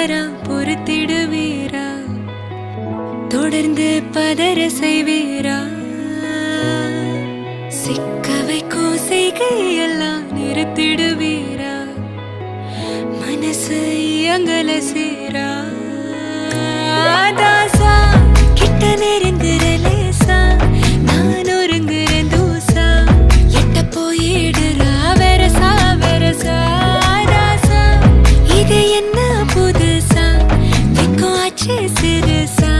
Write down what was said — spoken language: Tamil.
வரா பொறுத்திடுவீரா தொடர்ந்து பதற செய்வீரா சிக்க வைக்கும் செய்கையெல்லாம் நிறுத்திடுவீரா மனசு இயங்கல சீரா தாசா கிட்ட நெருங்குறலேசா நான் ஒருங்குறேன் தூசா எட்ட போயிடுறா வெரசா வெரசா தாசா இது என்ன புதுசா வெக்கம் ஆச்சு சிறுசா